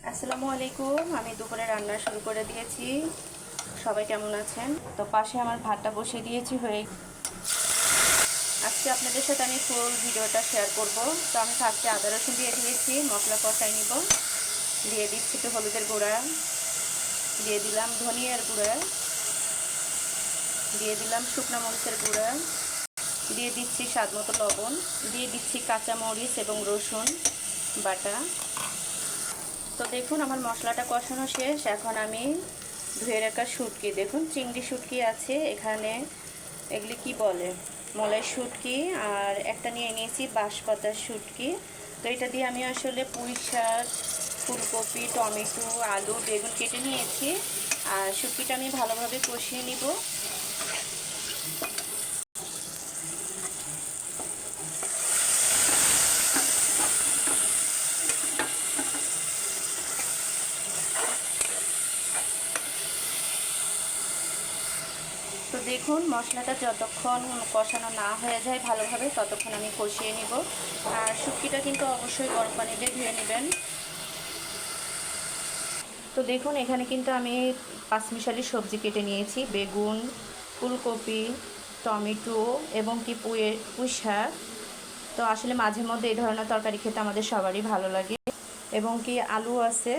আসসালামু আলাইকুম। আমি দুপুরে রান্না শুরু করে দিয়েছি। সবাই কেমন আছেন? তো পাশে আমার ভাতটা বসিয়ে দিয়েছি হয়ে। আজকে আপনাদের সাথে আমি ফুল ভিডিওটা শেয়ার করব। তো আমি ফার্স্টে আদা রসুন দিয়ে দিয়েছি, মশলা কষাই নিব। দিয়ে দিচ্ছি একটু হলুদের গুঁড়া, দিয়ে দিলাম ধনিয়ার গুঁড়া, দিয়ে দিলাম শুকনো মরিচের গুঁড়া, দিয়ে দিচ্ছি স্বাদ মতো লবণ, দিয়ে দিচ্ছি কাঁচা মরিচ এবং রসুন বাটা। তো দেখুন আমার মশলাটা কষানো শেষ। এখন আমি ধুয়ে রাখা শুটকি, দেখুন চিংড়ি শুটকি আছে এখানে, এগুলি কি বলে মলাই শুটকি, আর একটা নিয়ে নিয়েছি বাঁশপাতার শুটকি। তো এটা দিয়ে আমি আসলে পুঁই শাক, ফুলকপি, টমেটো, আলু, বেগুন কেটে নিয়েছি। আর শুটকিটা আমি ভালোভাবে কষিয়ে নিব। তো দেখুন মশলাটা যতক্ষণ কষানো না হয়ে যায় ভালোভাবে, ততক্ষণ আমি কষিয়ে নিব। আর শুটকিটা কিন্তু অবশ্যই গরম পানি দিয়ে ধুয়ে নেবেন। তো দেখুন এখানে কিন্তু আমি পাঁচমিশালি সবজি কেটে নিয়েছি, বেগুন, ফুলকপি, টমেটো এবং কি পুঁই শাক। তো আসলে মাঝে মধ্যে এই ধরনের তরকারি খেতে আমাদের সবারই ভালো লাগে, এবং কি আলু আছে।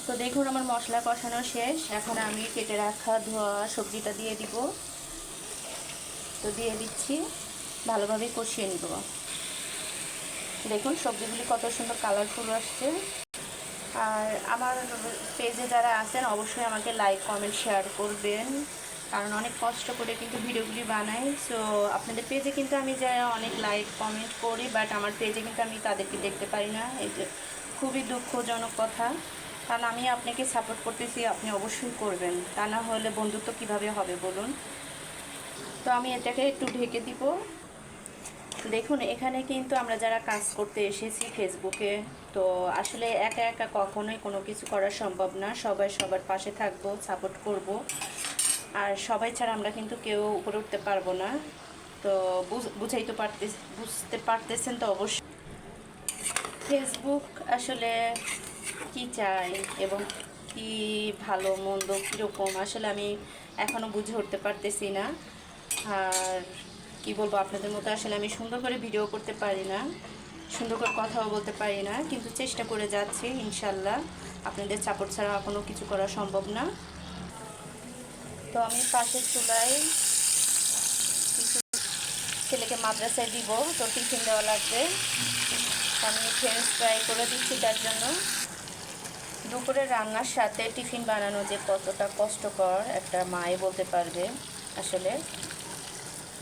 তো দেখুন আমার মশলা কষানো শেষ। এখন আমি কেটে রাখা ধোয়া সবজিটা দিয়ে দিব। তো দিয়ে দিচ্ছি, ভালোভাবে কষিয়ে নিব। দেখুন সবজিগুলি কত সুন্দর কালারফুল আসছে। আর আমার পেজে যারা আছেন অবশ্যই আমাকে লাইক কমেন্ট শেয়ার করবেন, কারণ অনেক কষ্ট করে কিন্তু ভিডিওগুলি বানাই। সো আপনাদের পেজে কিন্তু আমি যারা অনেক লাইক কমেন্ট করি, বাট আমার পেজে কিন্তু আমি তাদেরকে দেখতে পারি না। এই যে খুবই দুঃখজনক কথা, কারণ আমি আপনাকে সাপোর্ট করতেছি, আপনি অবশ্যই করবেন, তা না হলে বন্ধুত্ব কিভাবে হবে বলুন। তো আমি এটাকে একটু ঢেকে দিব। দেখুন এখানে কিন্তু আমরা যারা কাজ করতে এসেছি ফেসবুকে, তো আসলে একা একা কখনোই কোনো কিছু করা সম্ভব না। সবাই সবার পাশে থাকবো, সাপোর্ট করব। আর সবাই ছাড়া আমরা কিন্তু কেউ উপরে উঠতে পারবো না। তো বুঝতে পারতেছেন তো অবশ্যই ফেসবুক আসলে কি চাই এবং কি ভালো মন্দ কীরকম, আসলে আমি এখনও বুঝে উঠতে পারতেছি না। আর কি বলবো, আপনাদের মতো আসলে আমি সুন্দর করে ভিডিও করতে পারি না, সুন্দর করে কথাও বলতে পারি না, কিন্তু চেষ্টা করে যাচ্ছি ইনশাল্লাহ। আপনাদের সাপোর্ট ছাড়া কোনো কিছু করা সম্ভব না। তো আমি পাশের চুলায় কিছু ছেলেকে মাদ্রাসায় দিব, তো টিফিন দেওয়া লাগবে। আমি ফ্রেঞ্চ ফ্রাই করে দিচ্ছি তার জন্য। দুপুরে রান্নার সাথে টিফিন বানানো যে কতটা কষ্টকর একটা মাই বলতে পারবে আসলে।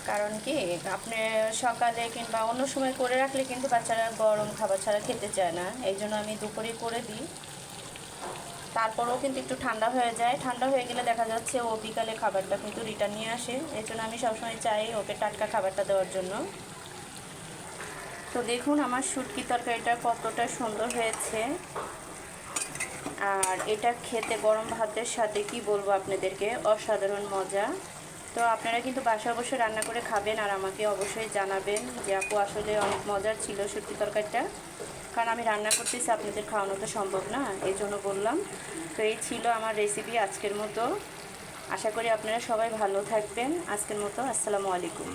কারণ কি, আপনি সকালে কিংবা অন্য সময় করে রাখলে কিন্তু বাচ্চারা গরম খাবার ছাড়া খেতে চায় না, এই জন্য আমি দুপুরে করে দিই। তারপরেও কিন্তু একটু ঠান্ডা হয়ে যায়, ঠান্ডা হয়ে গেলে দেখা যাচ্ছে ও বিকালে খাবারটা কিন্তু রিটার্ন নিয়ে আসে, এই জন্য আমি সবসময় চাই ওকে টাটকা খাবারটা দেওয়ার জন্য। তো দেখুন আমার শুটকি তরকারিটা কতটা সুন্দর হয়েছে, আর এটা খেতে গরম ভাতের সাথে কি বলবো আপনাদেরকে, অসাধারণ মজা। তো আপনারা কিন্তু বাসায় অবশ্যই রান্না করে খাবেন, আর আমাকে অবশ্যই জানাবেন যে আপু আসলে অনেক মজার ছিল শুটকি তরকারিটা। কারণ আমি রান্না করতেছি, আপনাদের খাওয়ানো তো সম্ভব না, এই জন্য বললাম। তো এই ছিল আমার রেসিপি আজকের মতো। আশা করি আপনারা সবাই ভালো থাকবেন। আজকের মতো আসসালামু আলাইকুম।